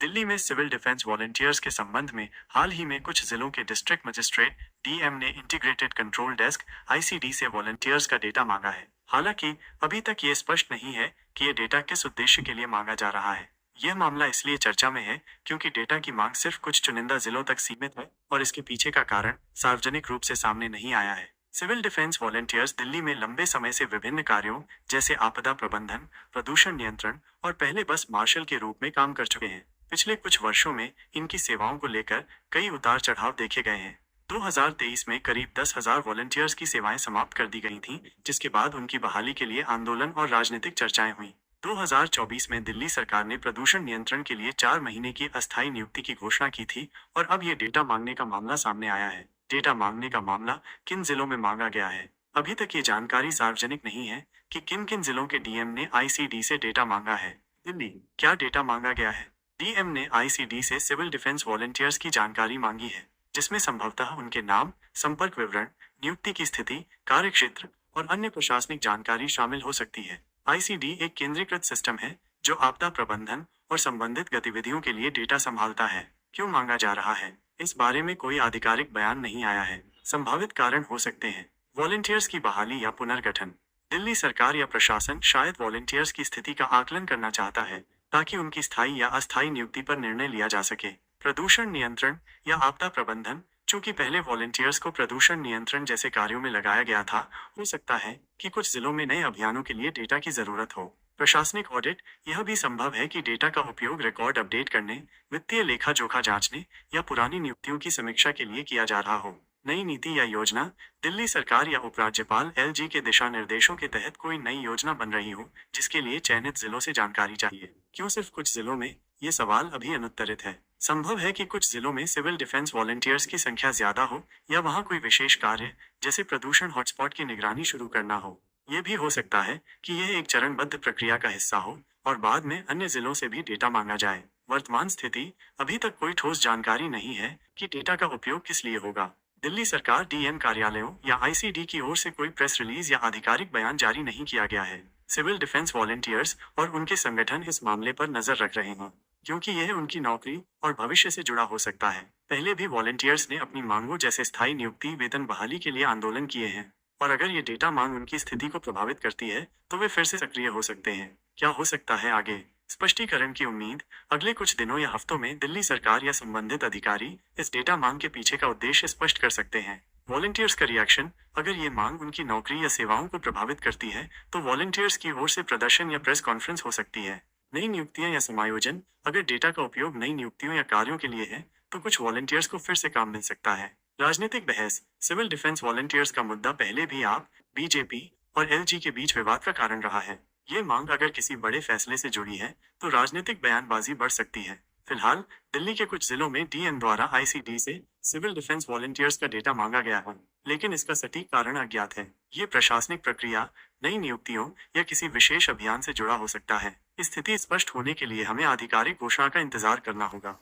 दिल्ली में civil defence volunteers के संबंध में हाल ही में कुछ जिलों के डिस्ट्रिक्ट मजिस्ट्रेट डीएम ने इंटीग्रेटेड कंट्रोल डेस्क आईसीडी से वॉलंटियर्स का डेटा मांगा है। हालांकि अभी तक ये स्पष्ट नहीं है कि ये डेटा किस उद्देश्य के लिए मांगा जा रहा है। यह मामला इसलिए चर्चा में है क्योंकि डेटा की मांग सिर्फ कुछ चुनिंदा जिलों तक सीमित है और इसके पीछे का कारण सार्वजनिक रूप से सामने नहीं आया है। सिविल डिफेंस वॉलंटियर्स दिल्ली में लंबे समय से विभिन्न कार्यों जैसे आपदा प्रबंधन, प्रदूषण नियंत्रण और पहले बस मार्शल के रूप में काम कर चुके हैं। पिछले कुछ वर्षों में इनकी सेवाओं को लेकर कई उतार चढ़ाव देखे गए हैं। 2023 में करीब 10,000 वॉलंटियर्स की सेवाएं समाप्त कर दी गई थीं, जिसके बाद उनकी बहाली के लिए आंदोलन और राजनीतिक चर्चाएं हुई। 2024 में दिल्ली सरकार ने प्रदूषण नियंत्रण के लिए 4 महीने की अस्थायी नियुक्ति की घोषणा की थी और अब ये डेटा मांगने का मामला सामने आया है। डेटा मांगने का मामला किन जिलों में मांगा गया है? अभी तक ये जानकारी सार्वजनिक नहीं है कि किन किन जिलों के डीएम ने आईसीडी से डेटा मांगा है। दिल्ली, क्या डेटा मांगा गया है? डीएम ने आईसीडी से सिविल डिफेंस वॉलंटियर्स की जानकारी मांगी है, जिसमें संभवतः उनके नाम, संपर्क विवरण, नियुक्ति की स्थिति, कार्यक्षेत्र और अन्य प्रशासनिक जानकारी शामिल हो सकती है। आईसीडी एक केंद्रीकृत सिस्टम है जो आपदा प्रबंधन और संबंधित गतिविधियों के लिए डेटा संभालता है। क्यों मांगा जा रहा है, इस बारे में कोई आधिकारिक बयान नहीं आया है। संभावित कारण हो सकते हैं वॉलंटियर्स की बहाली या पुनर्गठन। दिल्ली सरकार या प्रशासन शायद वॉलंटियर्स की स्थिति का आकलन करना चाहता है ताकि उनकी स्थायी या अस्थायी नियुक्ति पर निर्णय लिया जा सके। प्रदूषण नियंत्रण या आपदा प्रबंधन, चूंकि पहले वॉलंटियर्स को प्रदूषण नियंत्रण जैसे कार्यों में लगाया गया था, हो सकता है कि कुछ जिलों में नए अभियानों के लिए डेटा की जरूरत हो। प्रशासनिक ऑडिट, यह भी संभव है कि डेटा का उपयोग रिकॉर्ड अपडेट करने, वित्तीय लेखा जोखा जांचने या पुरानी नियुक्तियों की समीक्षा के लिए किया जा रहा हो। नई नीति या योजना, दिल्ली सरकार या उपराज्यपाल एलजी के दिशा निर्देशों के तहत कोई नई योजना बन रही हो जिसके लिए चयनित जिलों से जानकारी चाहिए। क्यों सिर्फ कुछ जिलों में? ये सवाल अभी अनुत्तरित है। संभव है कि कुछ जिलों में सिविल डिफेंस वॉलंटियर्स की संख्या ज्यादा हो या वहां कोई विशेष कार्य जैसे प्रदूषण हॉटस्पॉट की निगरानी शुरू करना हो। ये भी हो सकता है कि यह एक चरणबद्ध प्रक्रिया का हिस्सा हो और बाद में अन्य जिलों से भी डेटा मांगा जाए। वर्तमान स्थिति, अभी तक कोई ठोस जानकारी नहीं है कि डेटा का उपयोग किस लिए होगा। दिल्ली सरकार डीएम कार्यालयों या आईसीडी की ओर से कोई प्रेस रिलीज या आधिकारिक बयान जारी नहीं किया गया है। सिविल डिफेंस वॉलंटियर्स और उनके संगठन इस मामले पर नजर रख रहे हैं क्योंकि यह उनकी नौकरी और भविष्य से जुड़ा हो सकता है। पहले भी वॉलंटियर्स ने अपनी मांगों जैसे स्थायी नियुक्ति, वेतन बहाली के लिए आंदोलन किए हैं और अगर ये डेटा मांग उनकी स्थिति को प्रभावित करती है तो वे फिर से सक्रिय हो सकते हैं। क्या हो सकता है आगे? स्पष्टीकरण की उम्मीद। अगले कुछ दिनों या हफ्तों में दिल्ली सरकार या संबंधित अधिकारी इस डेटा मांग के पीछे का उद्देश्य स्पष्ट कर सकते हैं। वॉलंटियर्स का रिएक्शन, अगर ये मांग उनकी नौकरी या सेवाओं को प्रभावित करती है तो वॉलंटियर्स की ओर से प्रदर्शन या प्रेस कॉन्फ्रेंस हो सकती है। नई नियुक्तियां या समायोजन, अगर डेटा का उपयोग नई नियुक्तियों या कार्यों के लिए है तो कुछ वॉलंटियर्स को फिर से काम मिल सकता है। राजनीतिक बहस, सिविल डिफेंस वॉलंटियर्स का मुद्दा पहले भी आप, बीजेपी और एलजी के बीच विवाद का कारण रहा है। ये मांग अगर किसी बड़े फैसले से जुड़ी है तो राजनीतिक बयानबाजी बढ़ सकती है। फिलहाल दिल्ली के कुछ जिलों में डीएम द्वारा आईसीडी से सिविल डिफेंस वॉलंटियर्स का डेटा मांगा गया है, लेकिन इसका सटीक कारण अज्ञात है। ये प्रशासनिक प्रक्रिया, नई नियुक्तियों या किसी विशेष अभियान से जुड़ा हो सकता है। स्थिति स्पष्ट होने के लिए हमें आधिकारिक घोषणा का इंतजार करना होगा।